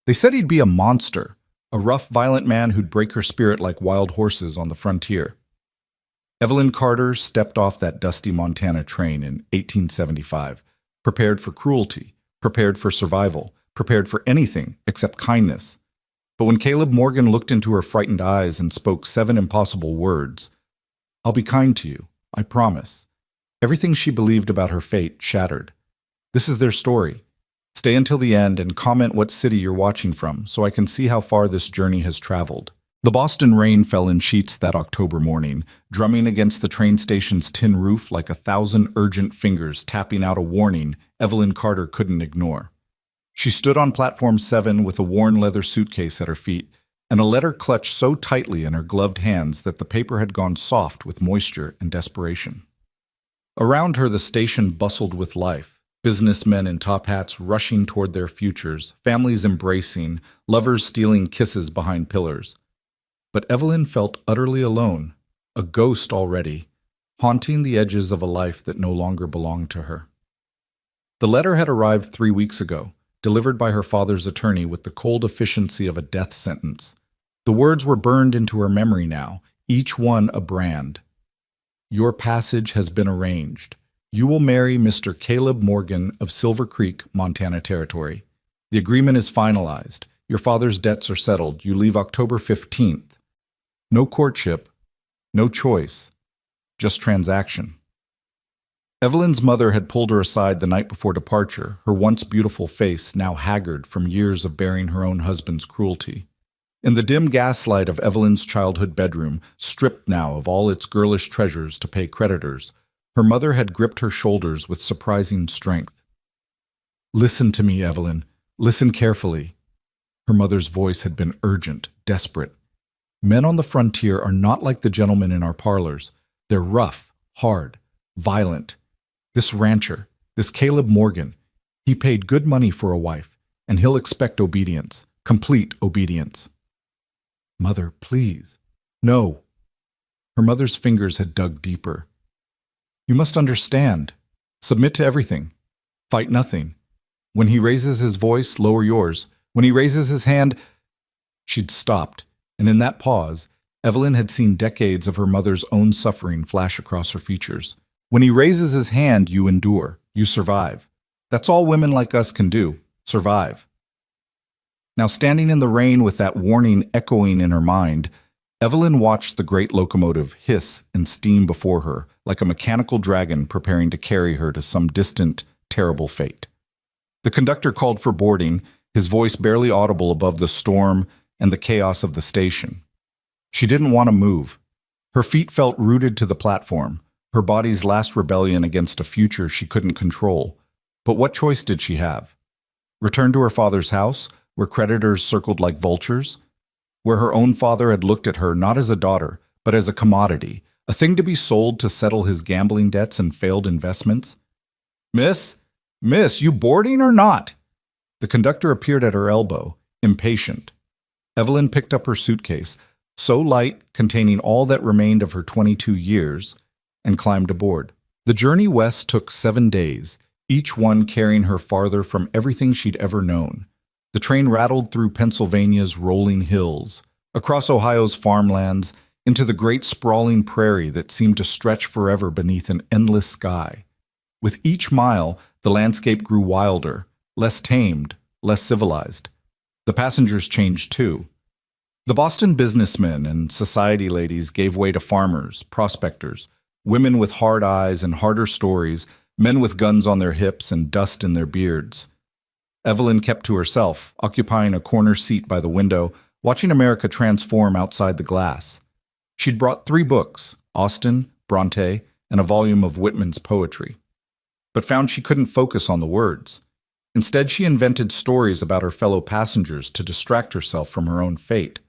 They said he'd be a monster, a rough, violent man who'd break her spirit like wild horses on the frontier. Evelyn Carter stepped off that dusty Montana train in 1875, prepared for cruelty, prepared for survival, prepared for anything except kindness. But when Caleb Morgan looked into her frightened eyes and spoke 7 impossible words, "I'll be kind to you, I promise," everything she believed about her fate shattered. This is their story. Stay until the end and comment what city you're watching from so I can see how far this journey has traveled. The Boston rain fell in sheets that October morning, drumming against the train station's tin roof like 1,000 urgent fingers tapping out a warning Evelyn Carter couldn't ignore. She stood on platform 7 with a worn leather suitcase at her feet and a letter clutched so tightly in her gloved hands that the paper had gone soft with moisture and desperation. Around her, the station bustled with life. Businessmen in top hats rushing toward their futures, families embracing, lovers stealing kisses behind pillars. But Evelyn felt utterly alone, a ghost already, haunting the edges of a life that no longer belonged to her. The letter had arrived 3 weeks ago, delivered by her father's attorney with the cold efficiency of a death sentence. The words were burned into her memory now, each one a brand. "Your passage has been arranged. You will marry Mr. Caleb Morgan of Silver Creek, Montana Territory. The agreement is finalized. Your father's debts are settled. You leave October 15th. No courtship, no choice, just transaction." Evelyn's mother had pulled her aside the night before departure, her once beautiful face now haggard from years of bearing her own husband's cruelty. In the dim gaslight of Evelyn's childhood bedroom, stripped now of all its girlish treasures to pay creditors, her mother had gripped her shoulders with surprising strength. "Listen to me, Evelyn. Listen carefully." Her mother's voice had been urgent, desperate. "Men on the frontier are not like the gentlemen in our parlors. They're rough, hard, violent. This rancher, this Caleb Morgan, he paid good money for a wife, and he'll expect obedience, complete obedience." "Mother, please." "No." Her mother's fingers had dug deeper. "You must understand. Submit to everything. Fight nothing. When he raises his voice, lower yours. When he raises his hand—" She'd stopped, and in that pause, Evelyn had seen decades of her mother's own suffering flash across her features. "When he raises his hand, you endure. You survive. That's all women like us can do. Survive." Now, standing in the rain with that warning echoing in her mind, Evelyn watched the great locomotive hiss and steam before her, like a mechanical dragon preparing to carry her to some distant, terrible fate. The conductor called for boarding, his voice barely audible above the storm and the chaos of the station. She didn't want to move. Her feet felt rooted to the platform, her body's last rebellion against a future she couldn't control. But what choice did she have? Return to her father's house, where creditors circled like vultures? Where her own father had looked at her not as a daughter, but as a commodity, a thing to be sold to settle his gambling debts and failed investments? Miss, you boarding or not?" The conductor appeared at her elbow, impatient. Evelyn picked up her suitcase, so light, containing all that remained of her 22 years, and climbed aboard. The journey west took 7 days, each one carrying her farther from everything she'd ever known. The train rattled through Pennsylvania's rolling hills, across Ohio's farmlands, into the great sprawling prairie that seemed to stretch forever beneath an endless sky. With each mile, the landscape grew wilder, less tamed, less civilized. The passengers changed too. The Boston businessmen and society ladies gave way to farmers, prospectors, women with hard eyes and harder stories, men with guns on their hips and dust in their beards. Evelyn kept to herself, occupying a corner seat by the window, watching America transform outside the glass. She'd brought 3 books, Austen, Bronte, and a volume of Whitman's poetry, but found she couldn't focus on the words. Instead, she invented stories about her fellow passengers to distract herself from her own fate.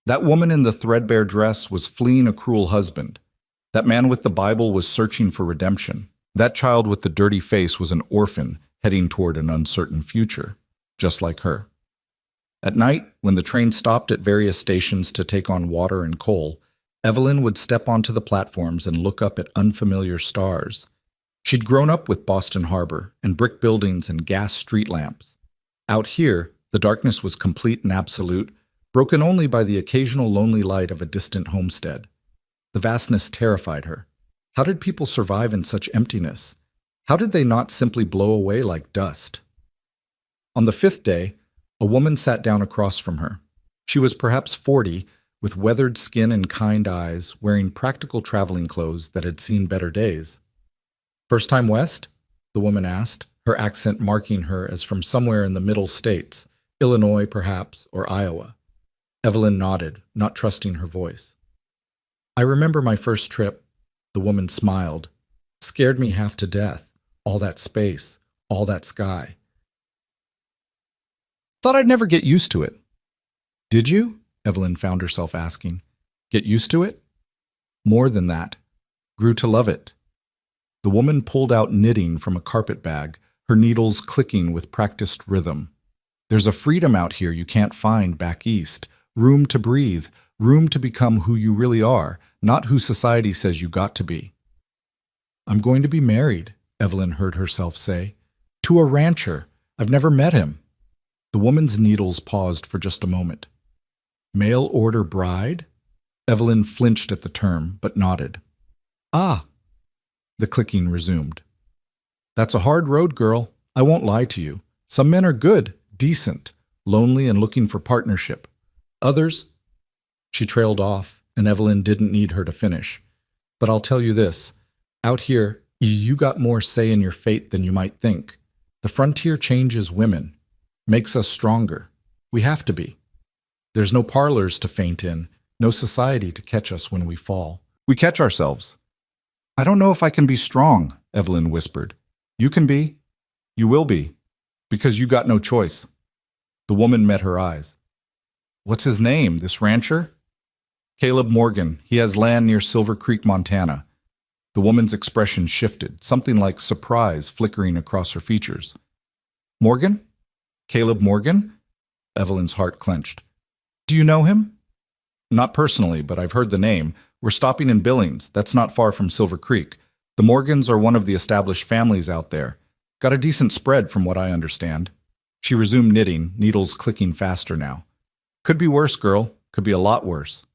That woman in the threadbare dress was fleeing a cruel husband. That man with the Bible was searching for redemption. That child with the dirty face was an orphan heading toward an uncertain future, just like her. At night, when the train stopped at various stations to take on water and coal, Evelyn would step onto the platforms and look up at unfamiliar stars. She'd grown up with Boston Harbor and brick buildings and gas street lamps. Out here, The darkness was complete and absolute, broken only by the occasional lonely light of a distant homestead. The vastness terrified her. How did people survive in such emptiness? How did they not simply blow away like dust? On the 5th day, a woman sat down across from her. She was perhaps 40, with weathered skin and kind eyes, wearing practical traveling clothes that had seen better days. "First time west?" the woman asked, her accent marking her as from somewhere in the middle states, Illinois perhaps, or Iowa. Evelyn nodded, not trusting her voice. "I remember my first trip." The woman smiled. "Scared me half to death. All that space, all that sky. Thought I'd never get used to it." "Did you?" Evelyn found herself asking. "Get used to it?" "More than that. Grew to love it." The woman pulled out knitting from a carpet bag, her needles clicking with practiced rhythm. "There's a freedom out here you can't find back east. Room to breathe, room to become who you really are, not who society says you got to be." "I'm going to be married," Evelyn heard herself say. "To a rancher. I've never met him." The woman's needles paused for just a moment. "Mail order bride?" Evelyn flinched at the term, but nodded. "Ah." The clicking resumed. "That's a hard road, girl. I won't lie to you. Some men are good, decent, lonely and looking for partnership. Others—" She trailed off, and Evelyn didn't need her to finish. "But I'll tell you this. Out here, you got more say in your fate than you might think. The frontier changes women, makes us stronger. We have to be. There's no parlors to faint in, no society to catch us when we fall. We catch ourselves." "I don't know if I can be strong," Evelyn whispered. "You can be. You will be. Because you got no choice." The woman met her eyes. "What's his name, this rancher?" "Caleb Morgan. He has land near Silver Creek, Montana." The woman's expression shifted, something like surprise flickering across her features. "Morgan? Caleb Morgan?" Evelyn's heart clenched. "Do you know him?" "Not personally, but I've heard the name. We're stopping in Billings. That's not far from Silver Creek. The Morgans are one of the established families out there. Got a decent spread from what I understand." She resumed knitting, needles clicking faster now. "Could be worse, girl. Could be a lot worse."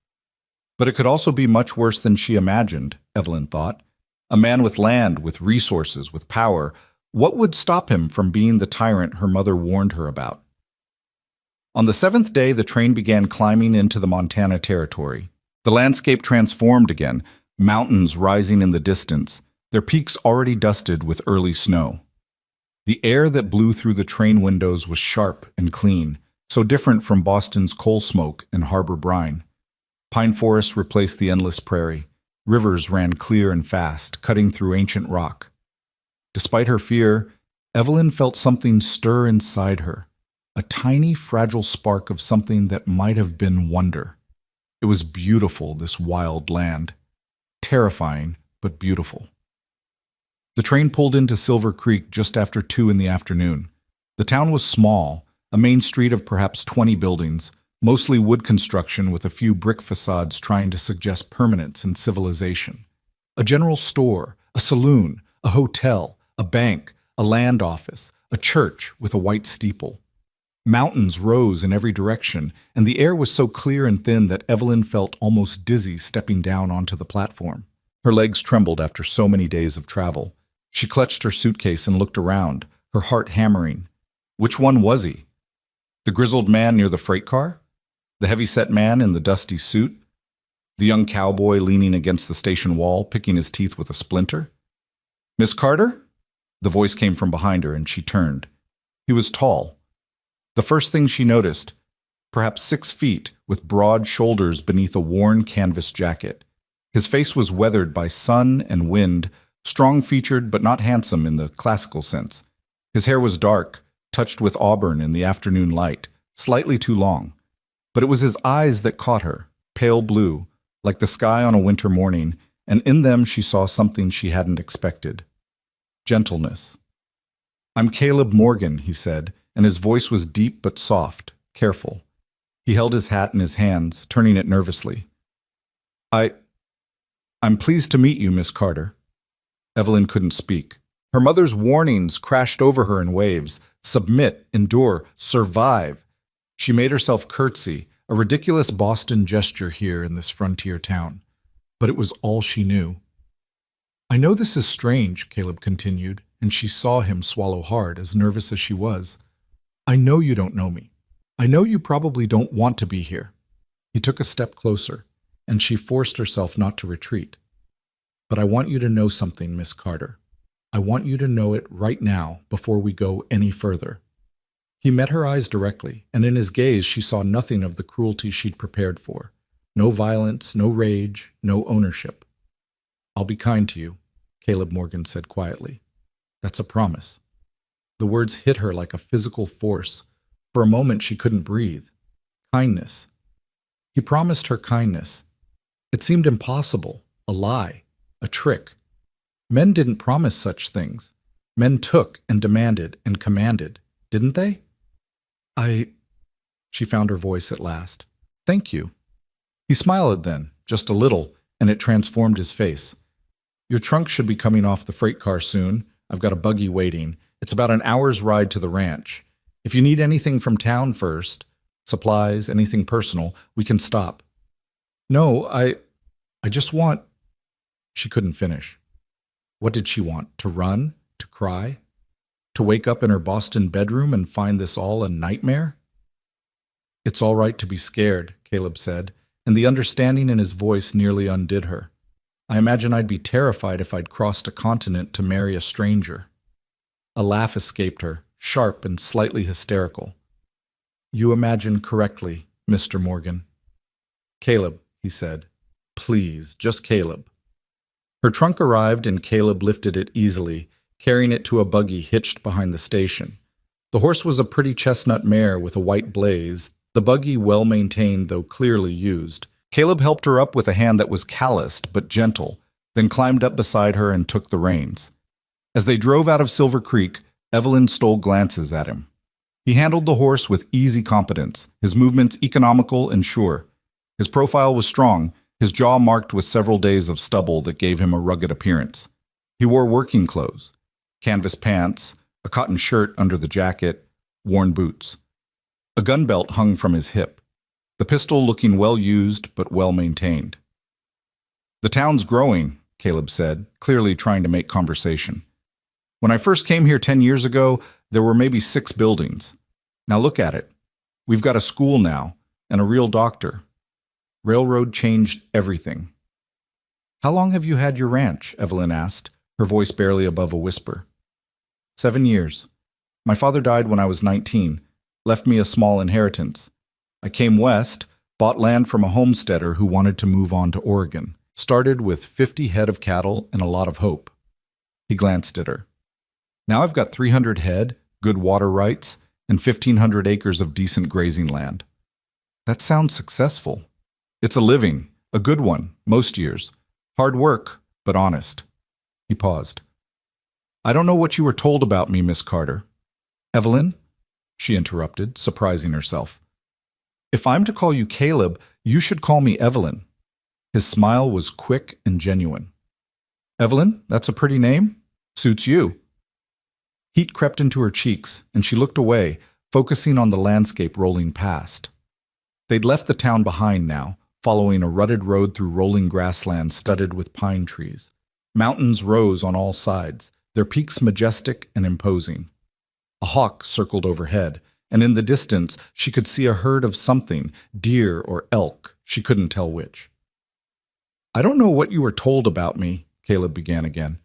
But it could also be much worse than she imagined, Evelyn thought. A man with land, with resources, with power. What would stop him from being the tyrant her mother warned her about? On the 7th day, the train began climbing into the Montana territory. The landscape transformed again, mountains rising in the distance, their peaks already dusted with early snow. The air that blew through the train windows was sharp and clean, so different from Boston's coal smoke and harbor brine. Pine forests replaced the endless prairie. Rivers ran clear and fast, cutting through ancient rock. Despite her fear, Evelyn felt something stir inside her, a tiny, fragile spark of something that might have been wonder. It was beautiful, this wild land. Terrifying, but beautiful. The train pulled into Silver Creek just after 2 in the afternoon. The town was small, a main street of perhaps 20 buildings, mostly wood construction with a few brick facades trying to suggest permanence and civilization. A general store, a saloon, a hotel, a bank, a land office, a church with a white steeple. Mountains rose in every direction, and the air was so clear and thin that Evelyn felt almost dizzy stepping down onto the platform. Her legs trembled after so many days of travel. She clutched her suitcase and looked around, her heart hammering. Which one was he? The grizzled man near the freight car? The heavy-set man in the dusty suit? The young cowboy leaning against the station wall, picking his teeth with a splinter? "Miss Carter?" The voice came from behind her, and she turned. He was tall. The first thing she noticed, perhaps 6 feet, with broad shoulders beneath a worn canvas jacket. His face was weathered by sun and wind, strong-featured but not handsome in the classical sense. His hair was dark, touched with auburn in the afternoon light, slightly too long. But it was his eyes that caught her, pale blue, like the sky on a winter morning, and in them she saw something she hadn't expected. Gentleness. "I'm Caleb Morgan," he said, and his voice was deep but soft, careful. He held his hat in his hands, turning it nervously. I'm pleased to meet you, Miss Carter." Evelyn couldn't speak. Her mother's warnings crashed over her in waves. Submit, endure, survive. She made herself curtsy, a ridiculous Boston gesture here in this frontier town. But it was all she knew. I know this is strange, Caleb continued, and she saw him swallow hard, as nervous as she was. I know you don't know me. I know you probably don't want to be here. He took a step closer, and she forced herself not to retreat. But I want you to know something, Miss Carter. I want you to know it right now before we go any further. He met her eyes directly, and in his gaze she saw nothing of the cruelty she'd prepared for. No violence, no rage, no ownership. I'll be kind to you, Caleb Morgan said quietly. That's a promise. The words hit her like a physical force. For a moment she couldn't breathe. Kindness. He promised her kindness. It seemed impossible, a lie, a trick. Men didn't promise such things. Men took and demanded and commanded, didn't they? She found her voice at last. Thank you. He smiled then, just a little, and it transformed his face. Your trunk should be coming off the freight car soon. I've got a buggy waiting. It's about an hour's ride to the ranch. If you need anything from town first, supplies, anything personal, we can stop. No, I just want... She couldn't finish. What did she want? To run? To cry? To wake up in her Boston bedroom and find this all a nightmare? It's all right to be scared, Caleb said, and the understanding in his voice nearly undid her. I imagine I'd be terrified if I'd crossed a continent to marry a stranger. A laugh escaped her, sharp and slightly hysterical. You imagine correctly, Mr. Morgan. Caleb, he said. Please, just Caleb. Her trunk arrived and Caleb lifted it easily, carrying it to a buggy hitched behind the station. The horse was a pretty chestnut mare with a white blaze, the buggy well-maintained though clearly used. Caleb helped her up with a hand that was calloused but gentle, then climbed up beside her and took the reins. As they drove out of Silver Creek, Evelyn stole glances at him. He handled the horse with easy competence, his movements economical and sure. His profile was strong, his jaw marked with several days of stubble that gave him a rugged appearance. He wore working clothes, canvas pants, a cotton shirt under the jacket, worn boots. A gun belt hung from his hip, the pistol looking well used but well maintained. The town's growing, Caleb said, clearly trying to make conversation. When I first came here 10 years ago, there were maybe 6 buildings. Now look at it. We've got a school now, and a real doctor. Railroad changed everything. How long have you had your ranch? Evelyn asked, her voice barely above a whisper. 7 years. My father died when I was 19, left me a small inheritance. I came west, bought land from a homesteader who wanted to move on to Oregon. Started with 50 head of cattle and a lot of hope. He glanced at her. Now I've got 300 head, good water rights, and 1,500 acres of decent grazing land. That sounds successful. It's a living, a good one, most years. Hard work, but honest. He paused. I don't know what you were told about me, Miss Carter. Evelyn? She interrupted, surprising herself. If I'm to call you Caleb, you should call me Evelyn. His smile was quick and genuine. Evelyn, that's a pretty name. Suits you. Heat crept into her cheeks, and she looked away, focusing on the landscape rolling past. They'd left the town behind now, following a rutted road through rolling grassland studded with pine trees. Mountains rose on all sides, their peaks majestic and imposing. A hawk circled overhead, and in the distance she could see a herd of something, deer or elk, she couldn't tell which. I don't know what you were told about me, Caleb began again,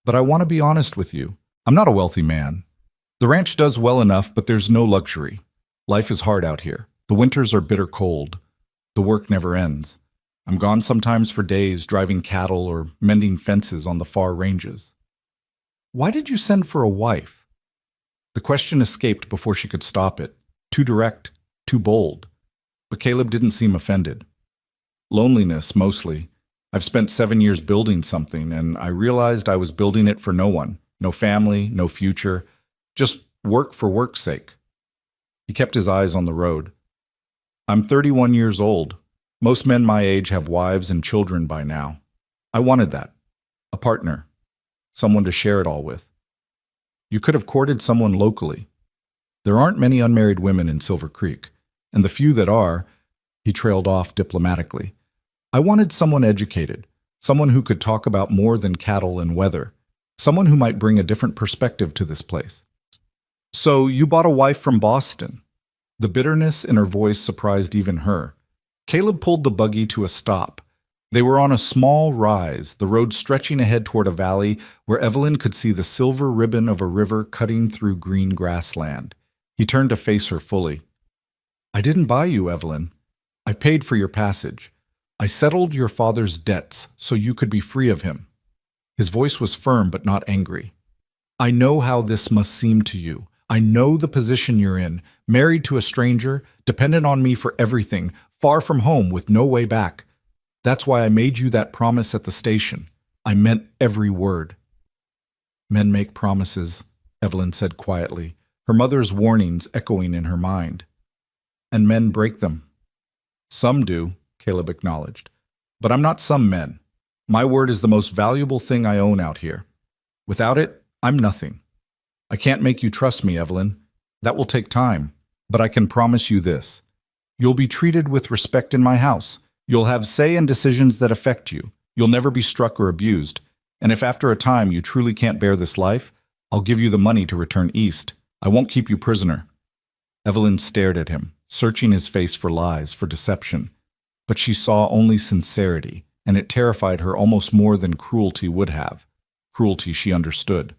but I want to be honest with you. I'm not a wealthy man. The ranch does well enough, but there's no luxury. Life is hard out here. The winters are bitter cold. The work never ends. I'm gone sometimes for days driving cattle or mending fences on the far ranges. Why did you send for a wife? The question escaped before she could stop it. Too direct, too bold. But Caleb didn't seem offended. Loneliness, mostly. I've spent 7 years building something, and I realized I was building it for no one. No family, no future. Just work for work's sake. He kept his eyes on the road. I'm 31 years old. Most men my age have wives and children by now. I wanted that. A partner. Someone to share it all with. You could have courted someone locally. There aren't many unmarried women in Silver Creek. And the few that are, he trailed off diplomatically. I wanted someone educated, someone who could talk about more than cattle and weather, someone who might bring a different perspective to this place. So you bought a wife from Boston. The bitterness in her voice surprised even her. Caleb pulled the buggy to a stop. They were on a small rise, the road stretching ahead toward a valley where Evelyn could see the silver ribbon of a river cutting through green grassland. He turned to face her fully. I didn't buy you, Evelyn. I paid for your passage. I settled your father's debts so you could be free of him. His voice was firm but not angry. I know how this must seem to you. I know the position you're in, married to a stranger, dependent on me for everything, far from home with no way back. That's why I made you that promise at the station. I meant every word. Men make promises, Evelyn said quietly, her mother's warnings echoing in her mind. And men break them. Some do, Caleb acknowledged. But I'm not some men. My word is the most valuable thing I own out here. Without it, I'm nothing. I can't make you trust me, Evelyn. That will take time. But I can promise you this. You'll be treated with respect in my house. You'll have say in decisions that affect you. You'll never be struck or abused. And if after a time you truly can't bear this life, I'll give you the money to return east. I won't keep you prisoner. Evelyn stared at him, searching his face for lies, for deception. But she saw only sincerity, and it terrified her almost more than cruelty would have. Cruelty she understood.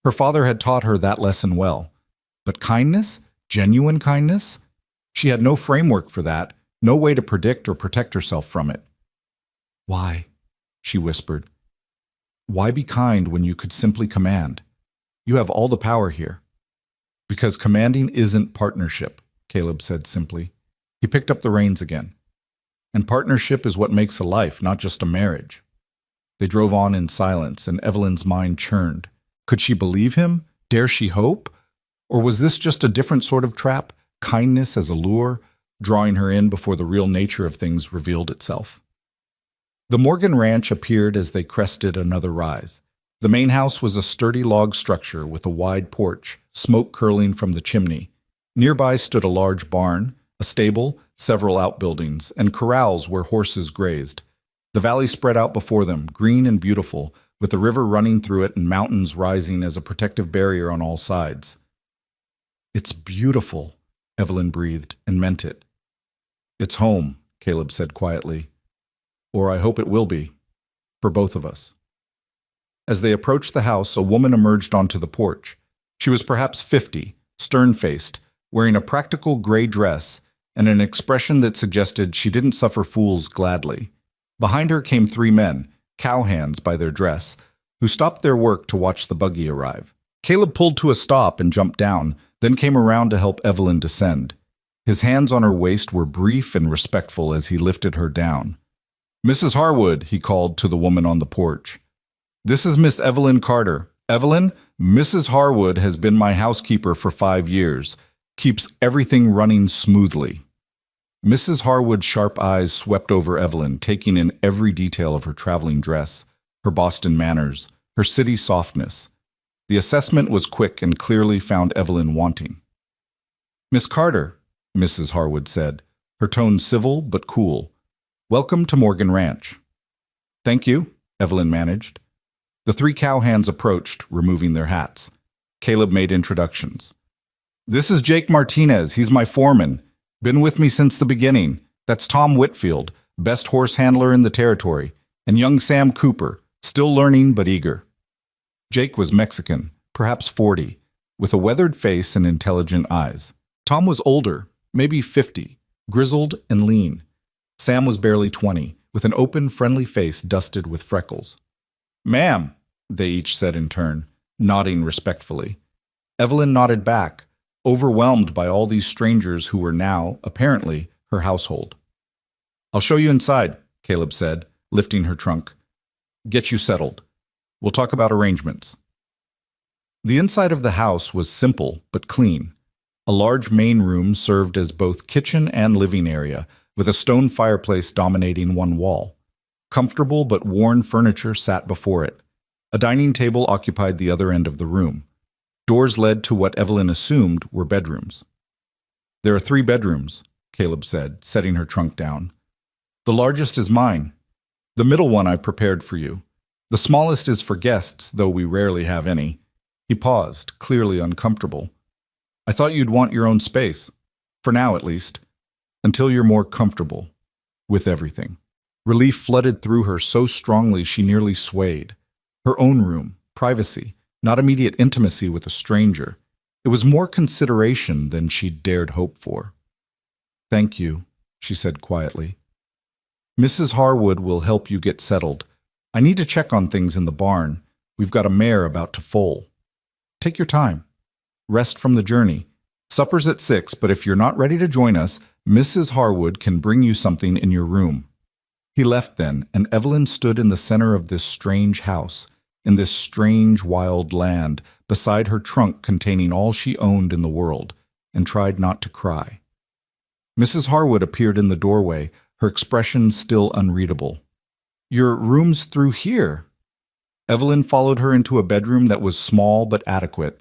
Her father had taught her that lesson well. But kindness? Genuine kindness? She had no framework for that, no way to predict or protect herself from it. Why? She whispered. Why be kind when you could simply command? You have all the power here. Because commanding isn't partnership, Caleb said simply. He picked up the reins again. And partnership is what makes a life, not just a marriage. They drove on in silence, and Evelyn's mind churned. Could she believe him? Dare she hope? Or was this just a different sort of trap, kindness as a lure, drawing her in before the real nature of things revealed itself? The Morgan Ranch appeared as they crested another rise. The main house was a sturdy log structure with a wide porch, smoke curling from the chimney. Nearby stood a large barn, a stable, several outbuildings, and corrals where horses grazed. The valley spread out before them, green and beautiful, with the river running through it and mountains rising as a protective barrier on all sides. It's beautiful, Evelyn breathed, and meant it. It's home, Caleb said quietly. Or I hope it will be, for both of us. As they approached the house, a woman emerged onto the porch. She was perhaps 50, stern-faced, wearing a practical gray dress and an expression that suggested she didn't suffer fools gladly. Behind her came 3 men, cowhands by their dress, who stopped their work to watch the buggy arrive. Caleb pulled to a stop and jumped down, then came around to help Evelyn descend. His hands on her waist were brief and respectful as he lifted her down. Mrs. Harwood, he called to the woman on the porch. This is Miss Evelyn Carter. Evelyn, Mrs. Harwood has been my housekeeper for 5 years. Keeps everything running smoothly. Mrs. Harwood's sharp eyes swept over Evelyn, taking in every detail of her traveling dress, her Boston manners, her city softness. The assessment was quick and clearly found Evelyn wanting. Miss Carter, Mrs. Harwood said, her tone civil but cool. Welcome to Morgan Ranch. Thank you, Evelyn managed. The 3 cowhands approached, removing their hats. Caleb made introductions. This is Jake Martinez. He's my foreman. Been with me since the beginning. That's Tom Whitfield, best horse handler in the territory. And young Sam Cooper, still learning but eager. Jake was Mexican, perhaps 40, with a weathered face and intelligent eyes. Tom was older, maybe 50, grizzled and lean. Sam was barely 20, with an open, friendly face dusted with freckles. Ma'am, they each said in turn, nodding respectfully. Evelyn nodded back, overwhelmed by all these strangers who were now, apparently, her household. I'll show you inside, Caleb said, lifting her trunk. Get you settled. We'll talk about arrangements. The inside of the house was simple but clean. A large main room served as both kitchen and living area, with a stone fireplace dominating one wall. Comfortable but worn furniture sat before it. A dining table occupied the other end of the room. Doors led to what Evelyn assumed were bedrooms. There are 3 bedrooms, Caleb said, setting her trunk down. The largest is mine. The middle one I prepared for you. The smallest is for guests, though we rarely have any. He paused, clearly uncomfortable. I thought you'd want your own space. For now, at least. Until you're more comfortable. With everything. Relief flooded through her so strongly she nearly swayed. Her own room, privacy, not immediate intimacy with a stranger. It was more consideration than she'd dared hope for. Thank you, she said quietly. Mrs. Harwood will help you get settled. I need to check on things in the barn. We've got a mare about to foal. Take your time. Rest from the journey. Supper's at 6, but if you're not ready to join us, Mrs. Harwood can bring you something in your room. He left then, and Evelyn stood in the center of this strange house, in this strange wild land, beside her trunk containing all she owned in the world, and tried not to cry. Mrs. Harwood appeared in the doorway, her expression still unreadable. Your room's through here. Evelyn followed her into a bedroom that was small but adequate.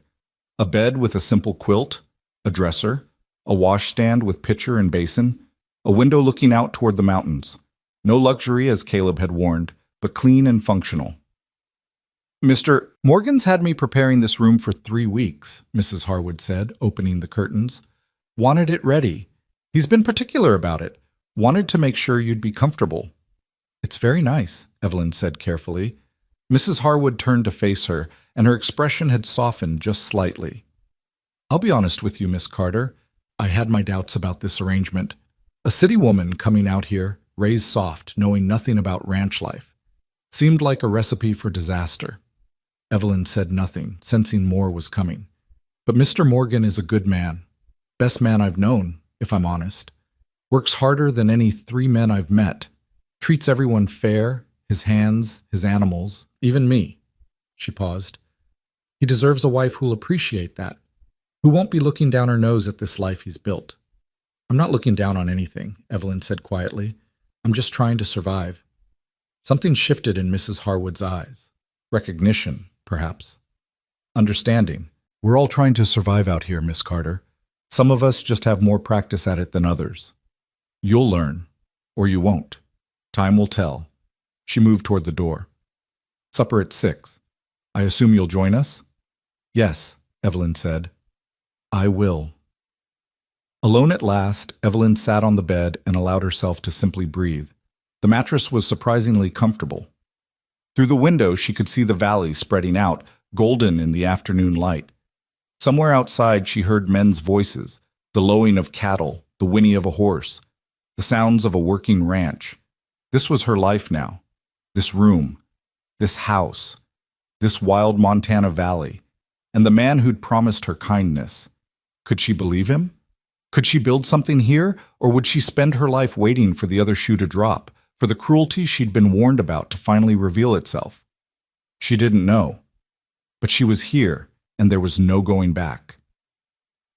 A bed with a simple quilt, a dresser, a washstand with pitcher and basin, a window looking out toward the mountains. No luxury, as Caleb had warned, but clean and functional. Mr. Morgan's had me preparing this room for 3 weeks, Mrs. Harwood said, opening the curtains. Wanted it ready. He's been particular about it. Wanted to make sure you'd be comfortable. It's very nice, Evelyn said carefully. Mrs. Harwood turned to face her, and her expression had softened just slightly. I'll be honest with you, Miss Carter. I had my doubts about this arrangement. A city woman coming out here, raised soft, knowing nothing about ranch life. Seemed like a recipe for disaster. Evelyn said nothing, sensing more was coming. But Mr. Morgan is a good man. Best man I've known, if I'm honest. Works harder than any 3 men I've met. Treats everyone fair, his hands, his animals, even me. She paused. He deserves a wife who'll appreciate that, who won't be looking down her nose at this life he's built. I'm not looking down on anything, Evelyn said quietly. I'm just trying to survive. Something shifted in Mrs. Harwood's eyes. Recognition, perhaps. Understanding. We're all trying to survive out here, Miss Carter. Some of us just have more practice at it than others. You'll learn, or you won't. Time will tell. She moved toward the door. Supper at 6. I assume you'll join us? Yes, Evelyn said. I will. Alone at last, Evelyn sat on the bed and allowed herself to simply breathe. The mattress was surprisingly comfortable. Through the window, she could see the valley spreading out, golden in the afternoon light. Somewhere outside, she heard men's voices, the lowing of cattle, the whinny of a horse, the sounds of a working ranch. This was her life now. This room, this house, this wild Montana valley, and the man who'd promised her kindness. Could she believe him? Could she build something here, or would she spend her life waiting for the other shoe to drop, for the cruelty she'd been warned about to finally reveal itself? She didn't know. But she was here, and there was no going back.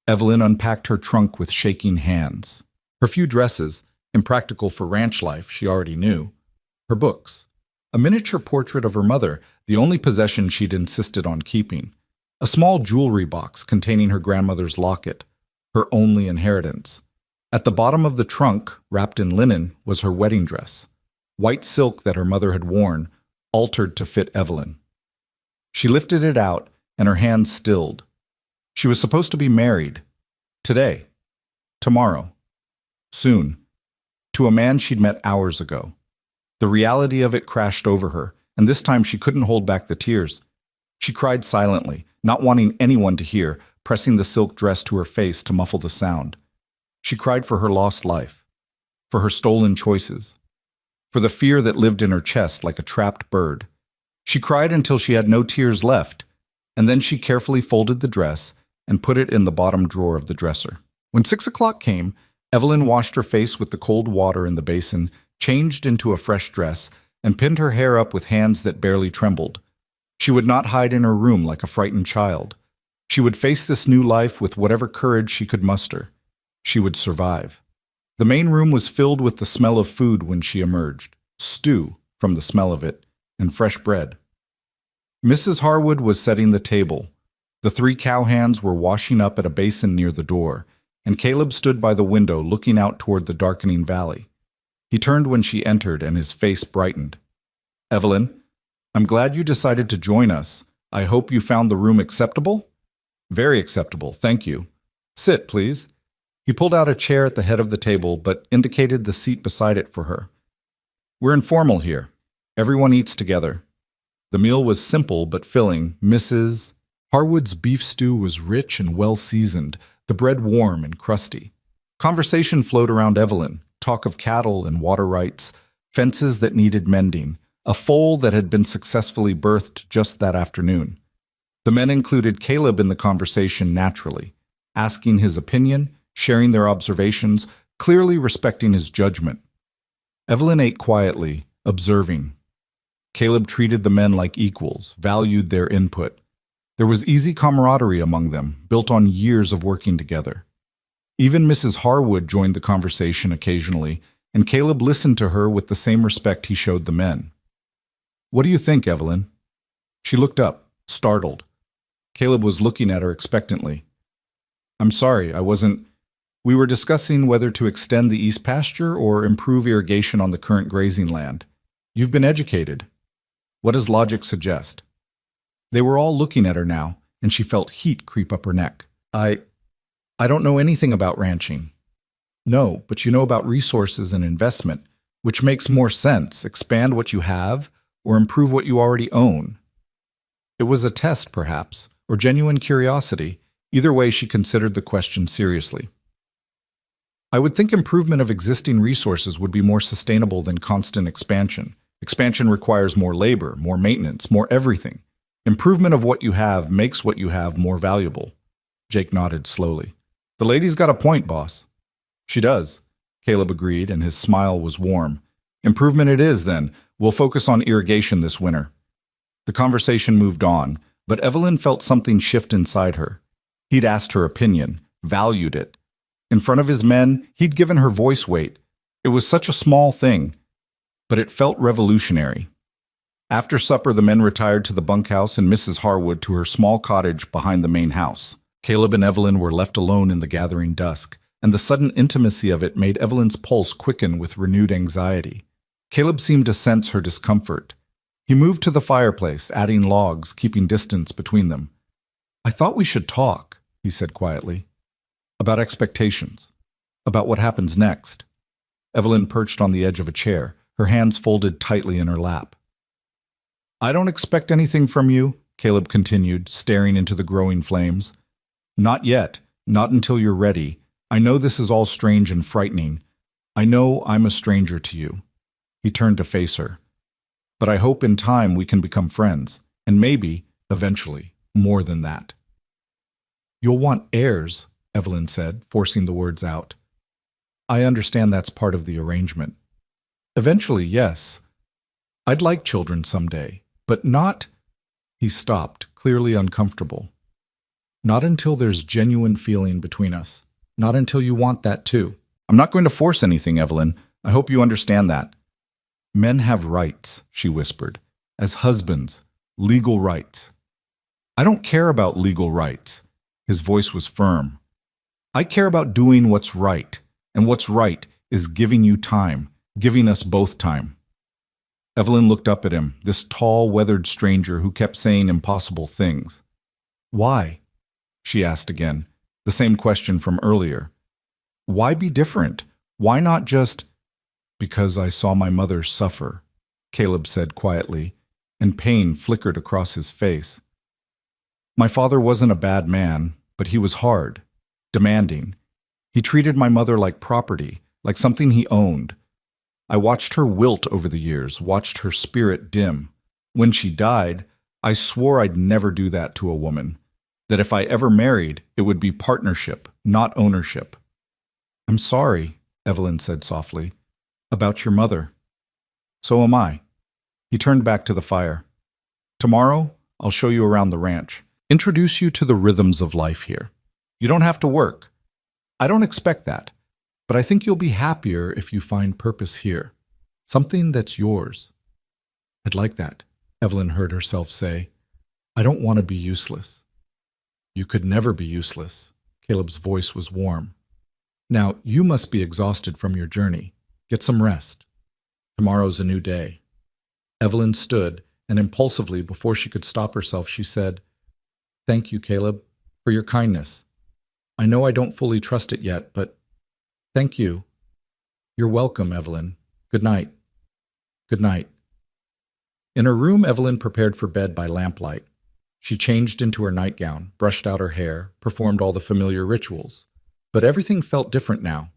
Evelyn unpacked her trunk with shaking hands. Her few dresses, impractical for ranch life, she already knew. Her books. A miniature portrait of her mother, the only possession she'd insisted on keeping. A small jewelry box containing her grandmother's locket, her only inheritance. At the bottom of the trunk, wrapped in linen, was her wedding dress. White silk that her mother had worn, altered to fit Evelyn. She lifted it out, and her hands stilled. She was supposed to be married. Today. Tomorrow. Soon. To a man she'd met hours ago. The reality of it crashed over her, and this time she couldn't hold back the tears. She cried silently, not wanting anyone to hear, pressing the silk dress to her face to muffle the sound. She cried for her lost life, for her stolen choices, for the fear that lived in her chest like a trapped bird. She cried until she had no tears left, and then she carefully folded the dress and put it in the bottom drawer of the dresser. When 6 o'clock came, Evelyn washed her face with the cold water in the basin, changed into a fresh dress, and pinned her hair up with hands that barely trembled. She would not hide in her room like a frightened child. She would face this new life with whatever courage she could muster. She would survive. The main room was filled with the smell of food when she emerged, stew from the smell of it, and fresh bread. Mrs. Harwood was setting the table. The 3 cowhands were washing up at a basin near the door, and Caleb stood by the window looking out toward the darkening valley. He turned when she entered, and his face brightened. "Evelyn, I'm glad you decided to join us. I hope you found the room acceptable?" "Very acceptable, thank you. Sit, please." He pulled out a chair at the head of the table, but indicated the seat beside it for her. "We're informal here. Everyone eats together." The meal was simple but filling. Mrs. Harwood's beef stew was rich and well-seasoned, the bread warm and crusty. Conversation flowed around Evelyn, talk of cattle and water rights, fences that needed mending, a foal that had been successfully birthed just that afternoon. The men included Caleb in the conversation naturally, asking his opinion, sharing their observations, clearly respecting his judgment. Evelyn ate quietly, observing. Caleb treated the men like equals, valued their input. There was easy camaraderie among them, built on years of working together. Even Mrs. Harwood joined the conversation occasionally, and Caleb listened to her with the same respect he showed the men. "What do you think, Evelyn?" She looked up, startled. Caleb was looking at her expectantly. "I'm sorry, We were discussing whether to extend the east pasture or improve irrigation on the current grazing land. You've been educated. What does logic suggest?" They were all looking at her now, and she felt heat creep up her neck. I don't know anything about ranching." "No, but you know about resources and investment. Which makes more sense, expand what you have or improve what you already own?" It was a test, perhaps, or genuine curiosity. Either way, she considered the question seriously. "I would think improvement of existing resources would be more sustainable than constant expansion. Expansion requires more labor, more maintenance, more everything. Improvement of what you have makes what you have more valuable." Jake nodded slowly. "The lady's got a point, boss." "She does," Caleb agreed, and his smile was warm. "Improvement it is, then. We'll focus on irrigation this winter." The conversation moved on, but Evelyn felt something shift inside her. He'd asked her opinion, valued it. In front of his men, he'd given her voice weight. It was such a small thing, but it felt revolutionary. After supper, the men retired to the bunkhouse and Mrs. Harwood to her small cottage behind the main house. Caleb and Evelyn were left alone in the gathering dusk, and the sudden intimacy of it made Evelyn's pulse quicken with renewed anxiety. Caleb seemed to sense her discomfort. He moved to the fireplace, adding logs, keeping distance between them. "I thought we should talk," he said quietly. "About expectations. About what happens next." Evelyn perched on the edge of a chair, her hands folded tightly in her lap. "I don't expect anything from you," Caleb continued, staring into the growing flames. "Not yet. Not until you're ready. I know this is all strange and frightening. I know I'm a stranger to you." He turned to face her. "But I hope in time we can become friends, and maybe, eventually, more than that." "You'll want heirs," Evelyn said, forcing the words out. "I understand that's part of the arrangement." "Eventually, yes. I'd like children someday, but not—" He stopped, clearly uncomfortable. "Not until there's genuine feeling between us. Not until you want that too. I'm not going to force anything, Evelyn. I hope you understand that." "Men have rights," she whispered. "As husbands, legal rights." "I don't care about legal rights." His voice was firm. "I care about doing what's right, and what's right is giving you time, giving us both time." Evelyn looked up at him, this tall, weathered stranger who kept saying impossible things. "Why?" she asked again, the same question from earlier. "Why be different? Why not just—" "Because I saw my mother suffer," Caleb said quietly, and pain flickered across his face. "My father wasn't a bad man, but he was hard, demanding. He treated my mother like property, like something he owned. I watched her wilt over the years, watched her spirit dim. When she died, I swore I'd never do that to a woman, that if I ever married, it would be partnership, not ownership." "I'm sorry," Evelyn said softly, "about your mother." "So am I." He turned back to the fire. "Tomorrow, I'll show you around the ranch, introduce you to the rhythms of life here. You don't have to work. I don't expect that, but I think you'll be happier if you find purpose here, something that's yours." "I'd like that," Evelyn heard herself say. "I don't want to be useless." "You could never be useless." Caleb's voice was warm. Now, you must be exhausted from your journey. Get some rest. Tomorrow's a new day. Evelyn stood, and impulsively, before she could stop herself, she said, "Thank you, Caleb, for your kindness. I know I don't fully trust it yet, but thank you." "You're welcome, Evelyn. Good night." "Good night." In her room, Evelyn prepared for bed by lamplight. She changed into her nightgown, brushed out her hair, performed all the familiar rituals. But everything felt different now.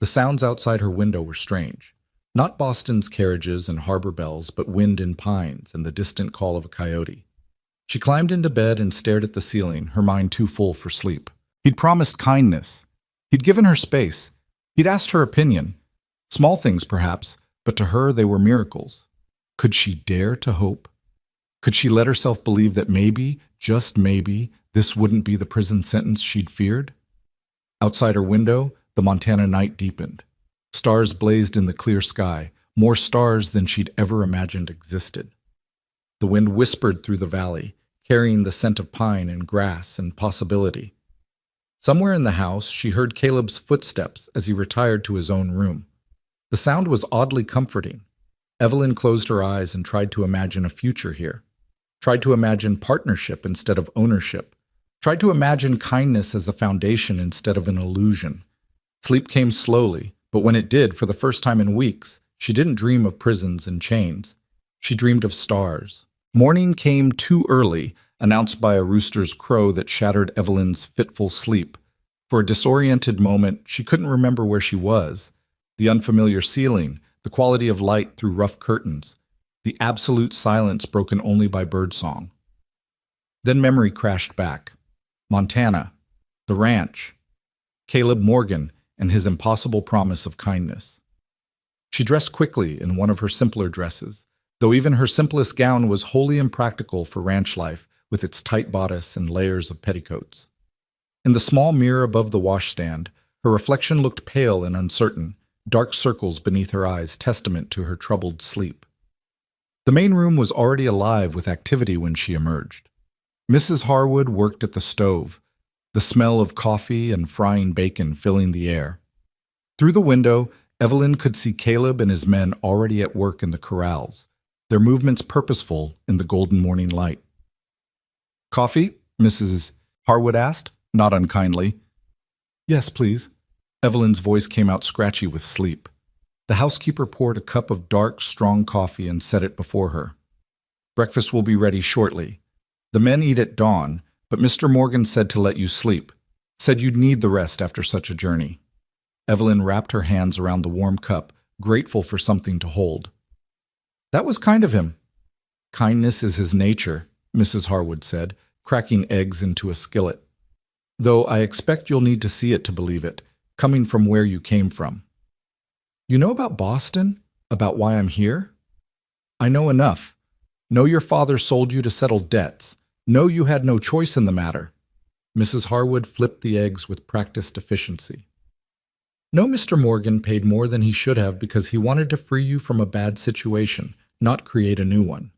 The sounds outside her window were strange. Not Boston's carriages and harbor bells, but wind in pines and the distant call of a coyote. She climbed into bed and stared at the ceiling, her mind too full for sleep. He'd promised kindness. He'd given her space. He'd asked her opinion. Small things, perhaps, but to her they were miracles. Could she dare to hope? Could she let herself believe that maybe, just maybe, this wouldn't be the prison sentence she'd feared? Outside her window, the Montana night deepened. Stars blazed in the clear sky, more stars than she'd ever imagined existed. The wind whispered through the valley, carrying the scent of pine and grass and possibility. Somewhere in the house, she heard Caleb's footsteps as he retired to his own room. The sound was oddly comforting. Evelyn closed her eyes and tried to imagine a future here. Tried to imagine partnership instead of ownership. Tried to imagine kindness as a foundation instead of an illusion. Sleep came slowly, but when it did, for the first time in weeks, she didn't dream of prisons and chains. She dreamed of stars. Morning came too early, announced by a rooster's crow that shattered Evelyn's fitful sleep. For a disoriented moment, she couldn't remember where she was. The unfamiliar ceiling, the quality of light through rough curtains, the absolute silence broken only by birdsong. Then memory crashed back. Montana, the ranch, Caleb Morgan, and his impossible promise of kindness. She dressed quickly in one of her simpler dresses, though even her simplest gown was wholly impractical for ranch life with its tight bodice and layers of petticoats. In the small mirror above the washstand, her reflection looked pale and uncertain, dark circles beneath her eyes testament to her troubled sleep. The main room was already alive with activity when she emerged. Mrs. Harwood worked at the stove, the smell of coffee and frying bacon filling the air. Through the window, Evelyn could see Caleb and his men already at work in the corrals, their movements purposeful in the golden morning light. "Coffee?" Mrs. Harwood asked, not unkindly. "Yes, please." Evelyn's voice came out scratchy with sleep. The housekeeper poured a cup of dark, strong coffee and set it before her. "Breakfast will be ready shortly. The men eat at dawn, but Mr. Morgan said to let you sleep. Said you'd need the rest after such a journey." Evelyn wrapped her hands around the warm cup, grateful for something to hold. "That was kind of him." "Kindness is his nature," Mrs. Harwood said, cracking eggs into a skillet. "Though I expect you'll need to see it to believe it, coming from where you came from." "You know about Boston? About why I'm here?" "I know enough. Know your father sold you to settle debts. Know you had no choice in the matter." Mrs. Harwood flipped the eggs with practiced efficiency. "Know Mr. Morgan paid more than he should have because he wanted to free you from a bad situation, not create a new one."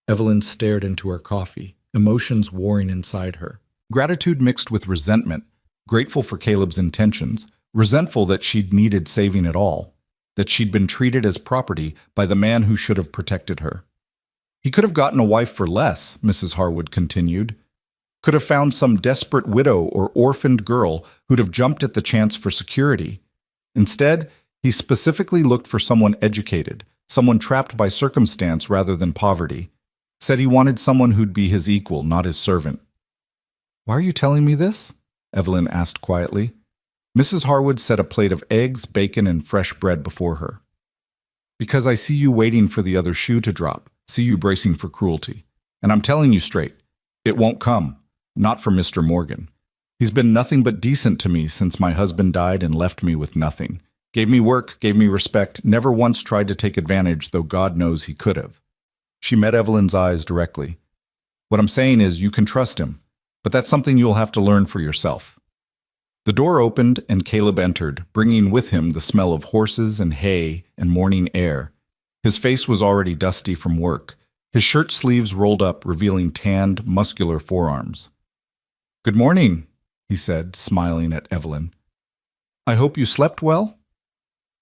Evelyn stared into her coffee, emotions warring inside her. Gratitude mixed with resentment, grateful for Caleb's intentions, resentful that she'd needed saving at all, that she'd been treated as property by the man who should have protected her. "He could have gotten a wife for less," Mrs. Harwood continued. "Could have found some desperate widow or orphaned girl who'd have jumped at the chance for security. Instead, he specifically looked for someone educated, someone trapped by circumstance rather than poverty. Said he wanted someone who'd be his equal, not his servant." "Why are you telling me this?" Evelyn asked quietly. Mrs. Harwood set a plate of eggs, bacon, and fresh bread before her. "Because I see you waiting for the other shoe to drop, see you bracing for cruelty. And I'm telling you straight, it won't come. Not from Mr. Morgan. He's been nothing but decent to me since my husband died and left me with nothing. Gave me work, gave me respect, never once tried to take advantage, though God knows he could have." She met Evelyn's eyes directly. "What I'm saying is you can trust him, but that's something you'll have to learn for yourself." The door opened and Caleb entered, bringing with him the smell of horses and hay and morning air. His face was already dusty from work, his shirt sleeves rolled up, revealing tanned, muscular forearms. "Good morning," he said, smiling at Evelyn. I hope you slept well?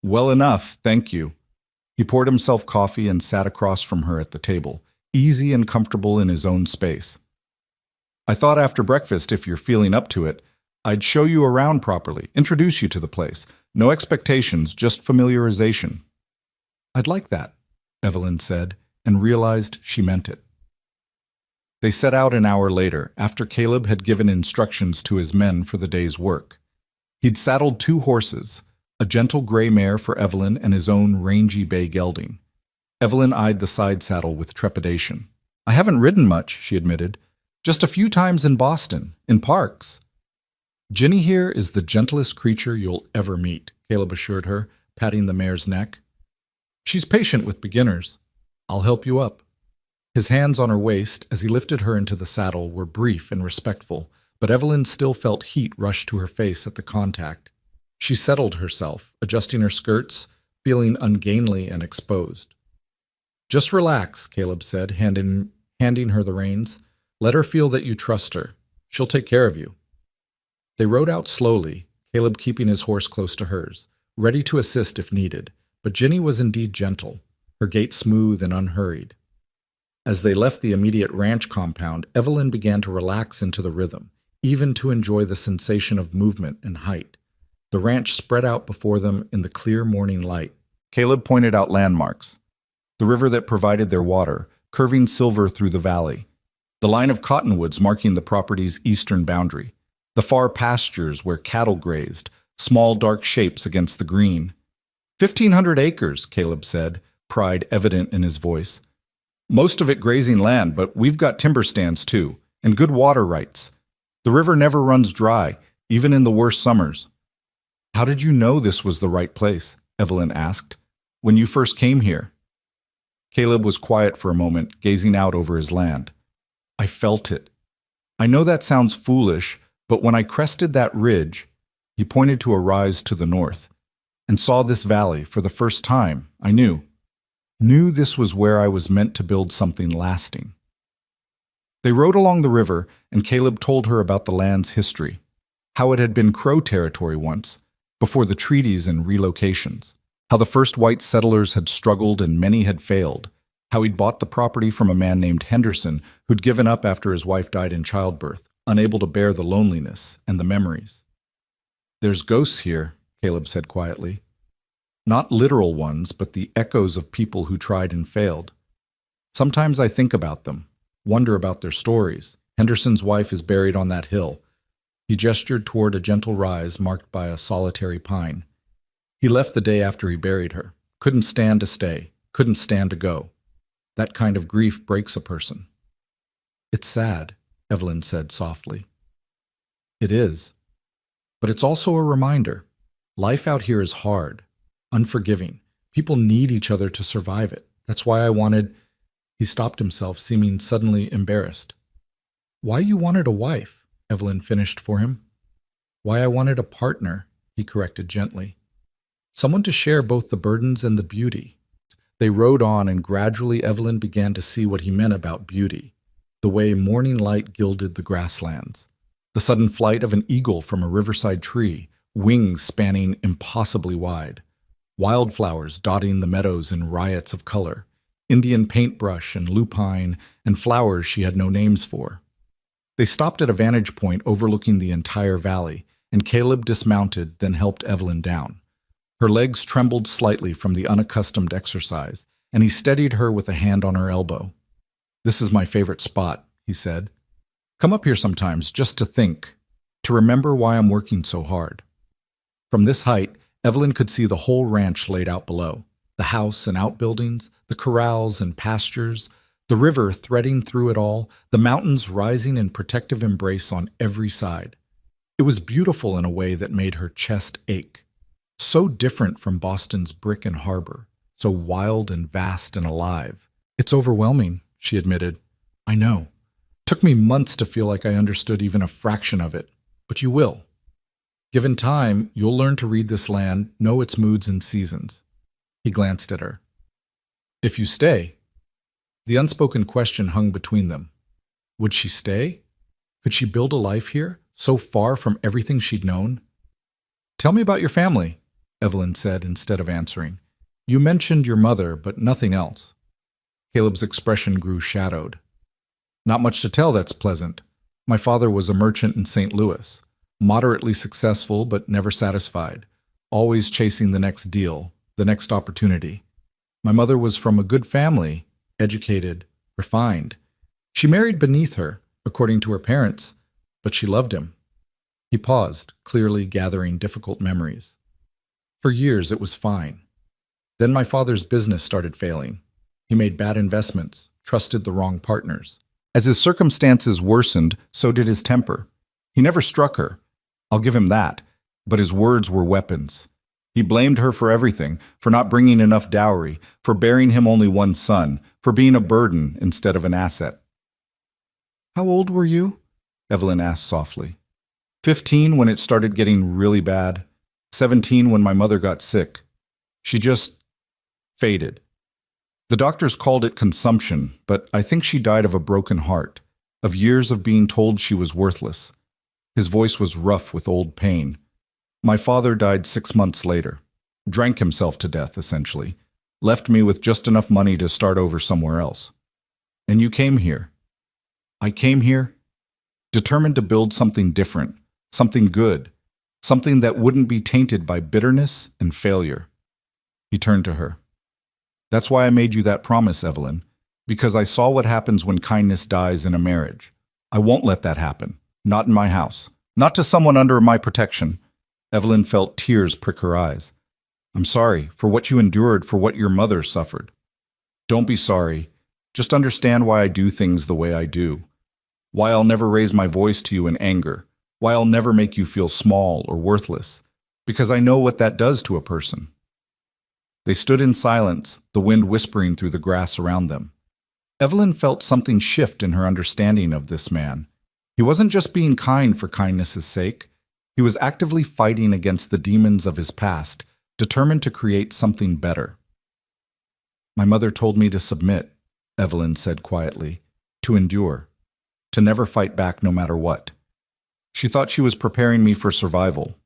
Well enough, thank you. He poured himself coffee and sat across from her at the table, easy and comfortable in his own space. I thought after breakfast, if you're feeling up to it, I'd show you around properly, introduce you to the place. No expectations, just familiarization. I'd like that, Evelyn said, and realized she meant it. They set out an hour later, after Caleb had given instructions to his men for the day's work. He'd saddled 2 horses, a gentle gray mare for Evelyn and his own rangy bay gelding. Evelyn eyed the side saddle with trepidation. I haven't ridden much, she admitted. Just a few times in Boston, in parks. Ginny here is the gentlest creature you'll ever meet, Caleb assured her, patting the mare's neck. She's patient with beginners. I'll help you up. His hands on her waist, as he lifted her into the saddle, were brief and respectful, but Evelyn still felt heat rush to her face at the contact. She settled herself, adjusting her skirts, feeling ungainly and exposed. Just relax, Caleb said, handing her the reins. Let her feel that you trust her. She'll take care of you. They rode out slowly, Caleb keeping his horse close to hers, ready to assist if needed, but Ginny was indeed gentle, her gait smooth and unhurried. As they left the immediate ranch compound, Evelyn began to relax into the rhythm, even to enjoy the sensation of movement and height. The ranch spread out before them in the clear morning light. Caleb pointed out landmarks. The river that provided their water, curving silver through the valley. The line of cottonwoods marking the property's eastern boundary. The far pastures where cattle grazed, small dark shapes against the green. 1,500 acres, Caleb said, pride evident in his voice. Most of it grazing land, but we've got timber stands too, and good water rights. The river never runs dry, even in the worst summers. How did you know this was the right place? Evelyn asked. When you first came here? Caleb was quiet for a moment, gazing out over his land. I felt it. I know that sounds foolish, but when I crested that ridge, he pointed to a rise to the north, and saw this valley for the first time, I knew this was where I was meant to build something lasting. They rode along the river, and Caleb told her about the land's history, how it had been Crow territory once, before the treaties and relocations, how the first white settlers had struggled and many had failed, how he'd bought the property from a man named Henderson who'd given up after his wife died in childbirth, unable to bear the loneliness and the memories. There's ghosts here, Caleb said quietly. Not literal ones, but the echoes of people who tried and failed. Sometimes I think about them, wonder about their stories. Henderson's wife is buried on that hill. He gestured toward a gentle rise marked by a solitary pine. He left the day after he buried her. Couldn't stand to stay, couldn't stand to go. That kind of grief breaks a person. It's sad, Evelyn said softly. It is. But it's also a reminder. Life out here is hard, unforgiving. People need each other to survive it. That's why I wanted... He stopped himself, seeming suddenly embarrassed. Why you wanted a wife, Evelyn finished for him. Why I wanted a partner, he corrected gently. Someone to share both the burdens and the beauty. They rode on, and gradually Evelyn began to see what he meant about beauty. The way morning light gilded the grasslands. The sudden flight of an eagle from a riverside tree, wings spanning impossibly wide. Wildflowers dotting the meadows in riots of color. Indian paintbrush and lupine, and flowers she had no names for. They stopped at a vantage point overlooking the entire valley, and Caleb dismounted, then helped Evelyn down. Her legs trembled slightly from the unaccustomed exercise, and he steadied her with a hand on her elbow. This is my favorite spot, he said. Come up here sometimes just to think, to remember why I'm working so hard. From this height, Evelyn could see the whole ranch laid out below. The house and outbuildings, the corrals and pastures, the river threading through it all, the mountains rising in protective embrace on every side. It was beautiful in a way that made her chest ache. So different from Boston's brick and harbor, so wild and vast and alive. It's overwhelming, she admitted. I know. Took me months to feel like I understood even a fraction of it, but you will. Given time, you'll learn to read this land, know its moods and seasons. He glanced at her. If you stay. The unspoken question hung between them. Would she stay? Could she build a life here, so far from everything she'd known? Tell me about your family, Evelyn said instead of answering. You mentioned your mother, but nothing else. Caleb's expression grew shadowed. Not much to tell that's pleasant. My father was a merchant in St. Louis, moderately successful but never satisfied, always chasing the next deal, the next opportunity. My mother was from a good family, educated, refined. She married beneath her, according to her parents, but she loved him. He paused, clearly gathering difficult memories. For years it was fine. Then my father's business started failing. He made bad investments, trusted the wrong partners. As his circumstances worsened, so did his temper. He never struck her. I'll give him that. But his words were weapons. He blamed her for everything, for not bringing enough dowry, for bearing him only one son, for being a burden instead of an asset. How old were you? Evelyn asked softly. 15 when it started getting really bad. 17 when my mother got sick. She just faded. The doctors called it consumption, but I think she died of a broken heart, of years of being told she was worthless. His voice was rough with old pain. My father died 6 months later. Drank himself to death, essentially. Left me with just enough money to start over somewhere else. And you came here. I came here, determined to build something different, something good, something that wouldn't be tainted by bitterness and failure. He turned to her. That's why I made you that promise, Evelyn, because I saw what happens when kindness dies in a marriage. I won't let that happen. Not in my house. Not to someone under my protection. Evelyn felt tears prick her eyes. I'm sorry for what you endured, for what your mother suffered. Don't be sorry. Just understand why I do things the way I do. Why I'll never raise my voice to you in anger. Why I'll never make you feel small or worthless. Because I know what that does to a person. They stood in silence, the wind whispering through the grass around them. Evelyn felt something shift in her understanding of this man. He wasn't just being kind for kindness' sake. He was actively fighting against the demons of his past, determined to create something better. My mother told me to submit, Evelyn said quietly, to endure, to never fight back no matter what. She thought she was preparing me for survival.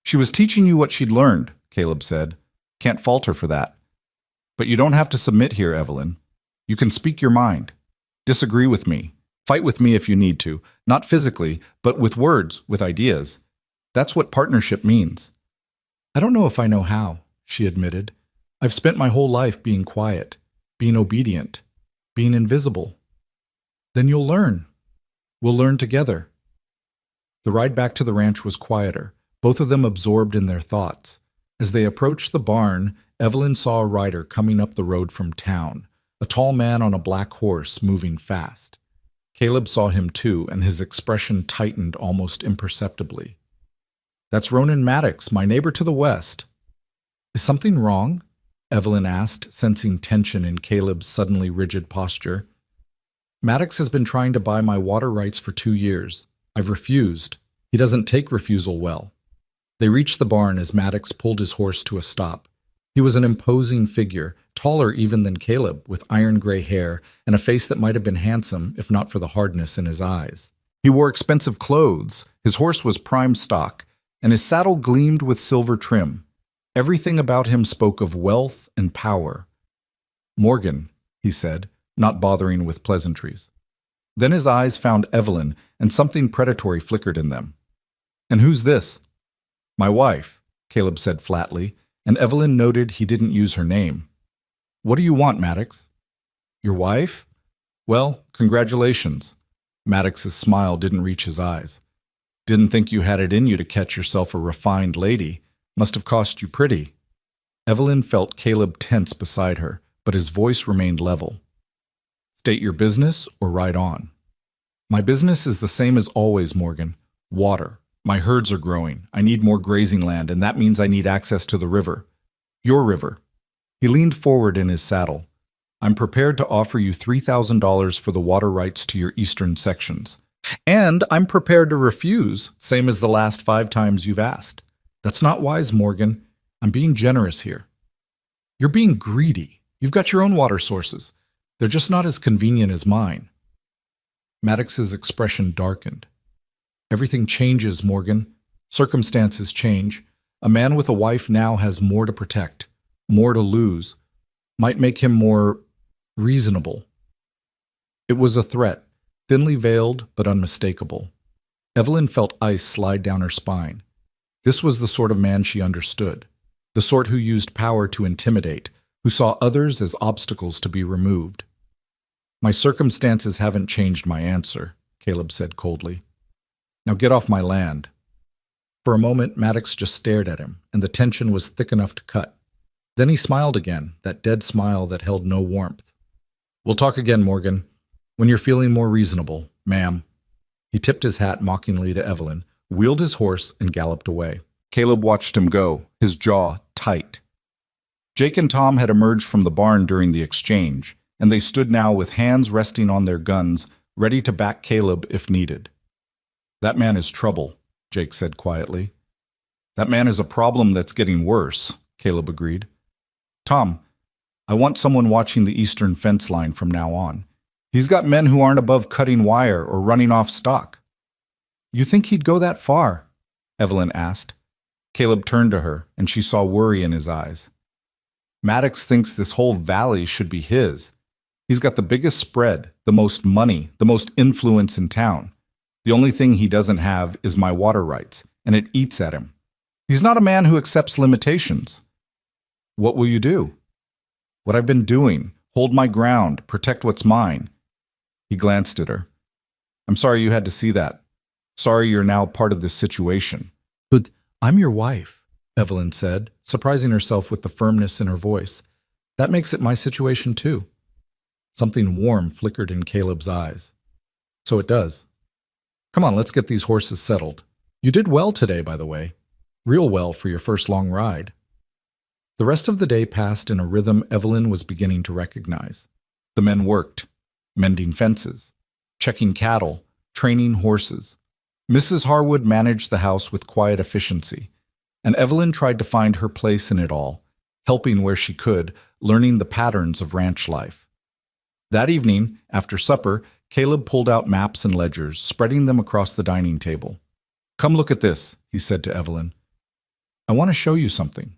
She was teaching you what she'd learned, Caleb said. Can't fault her for that. But you don't have to submit here, Evelyn. You can speak your mind. Disagree with me. Fight with me if you need to. Not physically, but with words, with ideas. That's what partnership means. I don't know if I know how, she admitted. I've spent my whole life being quiet, being obedient, being invisible. Then you'll learn. We'll learn together. The ride back to the ranch was quieter, both of them absorbed in their thoughts. As they approached the barn, Evelyn saw a rider coming up the road from town, a tall man on a black horse moving fast. Caleb saw him too, and his expression tightened almost imperceptibly. That's Ronan Maddox, my neighbor to the west. Is something wrong? Evelyn asked, sensing tension in Caleb's suddenly rigid posture. Maddox has been trying to buy my water rights for 2 years. I've refused. He doesn't take refusal well. They reached the barn as Maddox pulled his horse to a stop. He was an imposing figure, taller even than Caleb, with iron-gray hair and a face that might have been handsome if not for the hardness in his eyes. He wore expensive clothes, his horse was prime stock, and his saddle gleamed with silver trim. Everything about him spoke of wealth and power. Morgan, he said, not bothering with pleasantries. Then his eyes found Evelyn, and something predatory flickered in them. And who's this? My wife, Caleb said flatly, and Evelyn noted he didn't use her name. What do you want, Maddox? Your wife? Well, congratulations. Maddox's smile didn't reach his eyes. Didn't think you had it in you to catch yourself a refined lady. Must have cost you pretty. Evelyn felt Caleb tense beside her, but his voice remained level. State your business or ride on. My business is the same as always, Morgan. Water. My herds are growing. I need more grazing land, and that means I need access to the river. Your river. He leaned forward in his saddle. I'm prepared to offer you $3,000 for the water rights to your eastern sections. And I'm prepared to refuse, same as the last 5 times you've asked. That's not wise, Morgan. I'm being generous here. You're being greedy. You've got your own water sources. They're just not as convenient as mine. Maddox's expression darkened. Everything changes, Morgan. Circumstances change. A man with a wife now has more to protect, more to lose, might make him more reasonable. It was a threat, thinly veiled but unmistakable. Evelyn felt ice slide down her spine. This was the sort of man she understood, the sort who used power to intimidate, who saw others as obstacles to be removed. "My circumstances haven't changed my answer," Caleb said coldly. "Now get off my land." For a moment, Maddox just stared at him, and the tension was thick enough to cut. Then he smiled again, that dead smile that held no warmth. "We'll talk again, Morgan, when you're feeling more reasonable, ma'am." He tipped his hat mockingly to Evelyn, wheeled his horse, and galloped away. Caleb watched him go, his jaw tight. Jake and Tom had emerged from the barn during the exchange, and they stood now with hands resting on their guns, ready to back Caleb if needed. "That man is trouble," Jake said quietly. "That man is a problem that's getting worse," Caleb agreed. "Tom, I want someone watching the eastern fence line from now on. He's got men who aren't above cutting wire or running off stock." "You think he'd go that far?" Evelyn asked. Caleb turned to her, and she saw worry in his eyes. "Maddox thinks this whole valley should be his. He's got the biggest spread, the most money, the most influence in town. The only thing he doesn't have is my water rights, and it eats at him. He's not a man who accepts limitations." "What will you do?" "What I've been doing. Hold my ground, protect what's mine." He glanced at her. "I'm sorry you had to see that. Sorry you're now part of this situation." "But I'm your wife," Evelyn said, surprising herself with the firmness in her voice. "That makes it my situation too." Something warm flickered in Caleb's eyes. "So it does. Come on, let's get these horses settled. You did well today, by the way. Real well for your first long ride." The rest of the day passed in a rhythm Evelyn was beginning to recognize. The men worked, mending fences, checking cattle, training horses. Mrs. Harwood managed the house with quiet efficiency, and Evelyn tried to find her place in it all, helping where she could, learning the patterns of ranch life. That evening, after supper, Caleb pulled out maps and ledgers, spreading them across the dining table. "Come look at this," he said to Evelyn. "I want to show you something."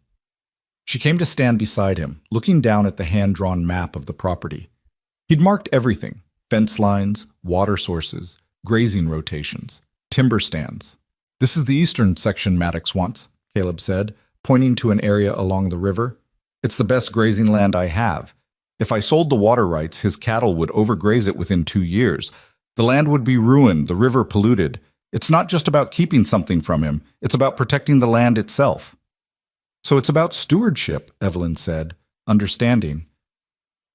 She came to stand beside him, looking down at the hand-drawn map of the property. He'd marked everything: fence lines, water sources, grazing rotations, timber stands. "This is the eastern section Maddox wants," Caleb said, pointing to an area along the river. "It's the best grazing land I have. If I sold the water rights, his cattle would overgraze it within 2 years. The land would be ruined, the river polluted. It's not just about keeping something from him, it's about protecting the land itself." "So it's about stewardship," Evelyn said, understanding.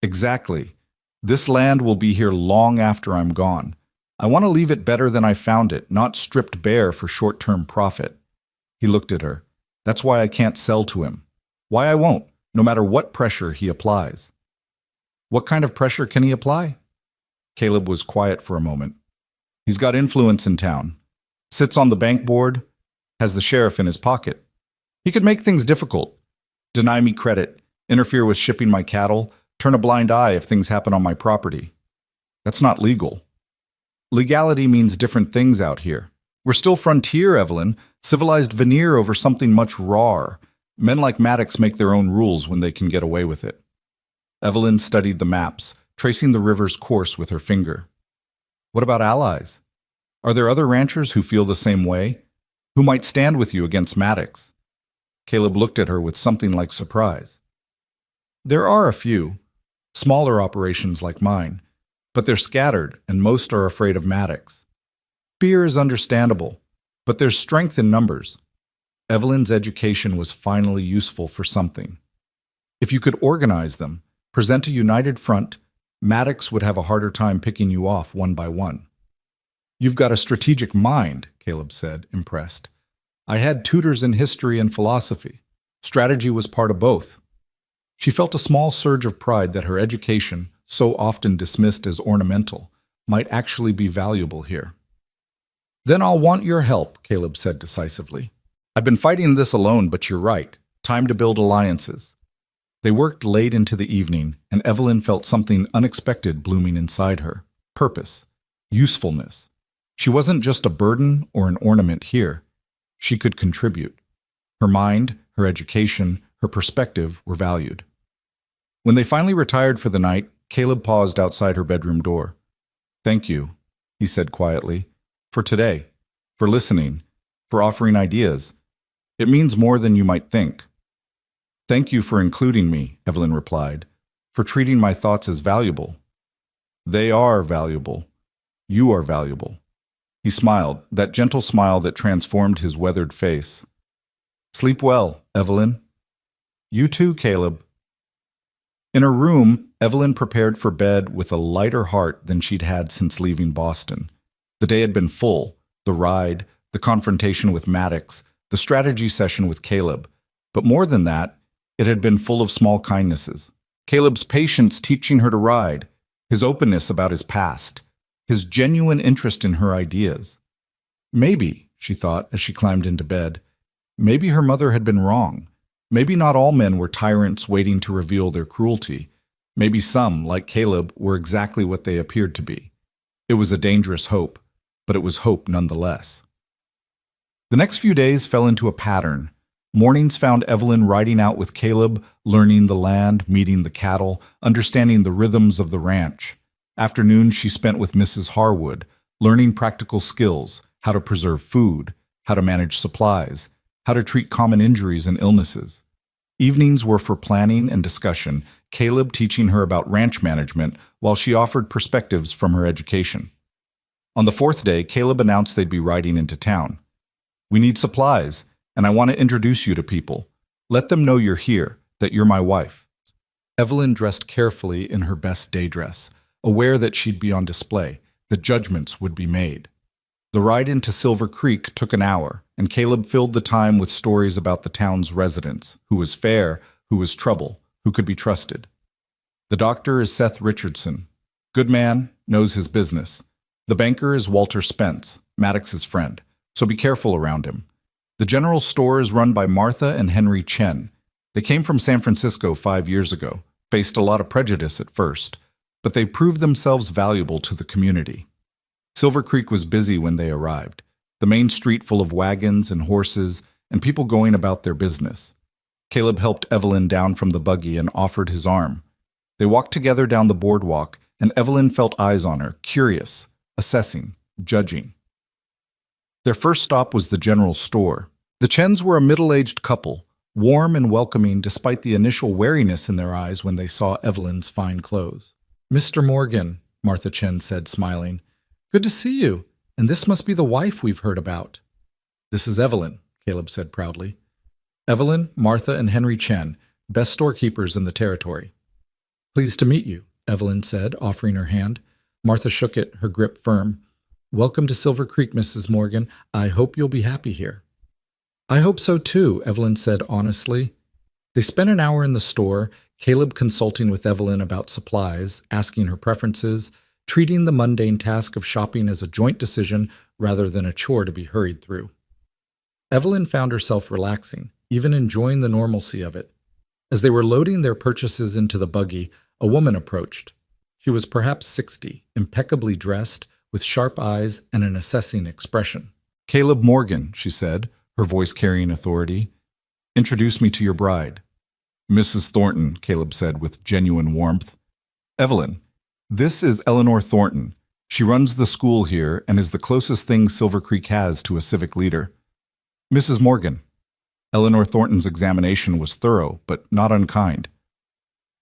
"Exactly. This land will be here long after I'm gone. I want to leave it better than I found it, not stripped bare for short-term profit." He looked at her. "That's why I can't sell to him. Why I won't, no matter what pressure he applies." "What kind of pressure can he apply?" Caleb was quiet for a moment. "He's got influence in town. Sits on the bank board, has the sheriff in his pocket. He could make things difficult. Deny me credit, interfere with shipping my cattle, turn a blind eye if things happen on my property. That's not legal. Legality means different things out here. We're still frontier, Evelyn, civilized veneer over something much rawer. Men like Maddox make their own rules when they can get away with it." Evelyn studied the maps, tracing the river's course with her finger. "What about allies? Are there other ranchers who feel the same way? Who might stand with you against Maddox?" Caleb looked at her with something like surprise. "There are a few, smaller operations like mine, but they're scattered and most are afraid of Maddox. Fear is understandable, but there's strength in numbers." Evelyn's education was finally useful for something. If you could organize them, present a united front, Maddox would have a harder time picking you off one by one. "You've got a strategic mind," Caleb said, impressed. "I had tutors in history and philosophy. Strategy was part of both." She felt a small surge of pride that her education, so often dismissed as ornamental, might actually be valuable here. "Then I'll want your help," Caleb said decisively. "I've been fighting this alone, but you're right. Time to build alliances." They worked late into the evening, and Evelyn felt something unexpected blooming inside her. Purpose. Usefulness. She wasn't just a burden or an ornament here. She could contribute. Her mind, her education, her perspective were valued. When they finally retired for the night, Caleb paused outside her bedroom door. "Thank you," he said quietly, "for today, for listening, for offering ideas. It means more than you might think." "Thank you for including me," Evelyn replied, "for treating my thoughts as valuable." "They are valuable. You are valuable." He smiled, that gentle smile that transformed his weathered face. "Sleep well, Evelyn." "You too, Caleb." In her room, Evelyn prepared for bed with a lighter heart than she'd had since leaving Boston. The day had been full: the ride, the confrontation with Maddox, the strategy session with Caleb. But more than that, it had been full of small kindnesses. Caleb's patience teaching her to ride, his openness about his past, his genuine interest in her ideas. Maybe, she thought as she climbed into bed, maybe her mother had been wrong. Maybe not all men were tyrants waiting to reveal their cruelty. Maybe some, like Caleb, were exactly what they appeared to be. It was a dangerous hope, but it was hope nonetheless. The next few days fell into a pattern. Mornings found Evelyn riding out with Caleb, learning the land, meeting the cattle, understanding the rhythms of the ranch. Afternoons she spent with Mrs. Harwood, learning practical skills, how to preserve food, how to manage supplies, how to treat common injuries and illnesses. Evenings were for planning and discussion, Caleb teaching her about ranch management while she offered perspectives from her education. On the fourth day, Caleb announced they'd be riding into town. "We need supplies, and I want to introduce you to people. Let them know you're here, that you're my wife." Evelyn dressed carefully in her best day dress, aware that she'd be on display, that judgments would be made. The ride into Silver Creek took an hour, and Caleb filled the time with stories about the town's residents, who was fair, who was trouble, who could be trusted. "The doctor is Seth Richardson. Good man, knows his business. The banker is Walter Spence, Maddox's friend, so be careful around him. The general store is run by Martha and Henry Chen. They came from San Francisco 5 years ago, faced a lot of prejudice at first, but they proved themselves valuable to the community." Silver Creek was busy when they arrived, the main street full of wagons and horses and people going about their business. Caleb helped Evelyn down from the buggy and offered his arm. They walked together down the boardwalk, and Evelyn felt eyes on her, curious, assessing, judging. Their first stop was the general store. The Chens were a middle-aged couple, warm and welcoming despite the initial wariness in their eyes when they saw Evelyn's fine clothes. "Mr. Morgan," Martha Chen said, smiling. "Good to see you, and this must be the wife we've heard about." "This is Evelyn," Caleb said proudly. "Evelyn, Martha, and Henry Chen, best storekeepers in the territory." "Pleased to meet you," Evelyn said, offering her hand. Martha shook it, her grip firm. "Welcome to Silver Creek, Mrs. Morgan. I hope you'll be happy here." "I hope so too," Evelyn said honestly. They spent an hour in the store, Caleb consulting with Evelyn about supplies, asking her preferences, treating the mundane task of shopping as a joint decision rather than a chore to be hurried through. Evelyn found herself relaxing, even enjoying the normalcy of it. As they were loading their purchases into the buggy, a woman approached. She was perhaps 60, impeccably dressed, with sharp eyes and an assessing expression. "Caleb Morgan," she said, her voice carrying authority. "Introduce me to your bride." "Mrs. Thornton," Caleb said with genuine warmth. "Evelyn, this is Eleanor Thornton. She runs the school here and is the closest thing Silver Creek has to a civic leader. Mrs. Morgan." Eleanor Thornton's examination was thorough, but not unkind.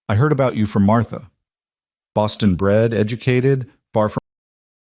"I heard about you from Martha. Boston bred, educated, far from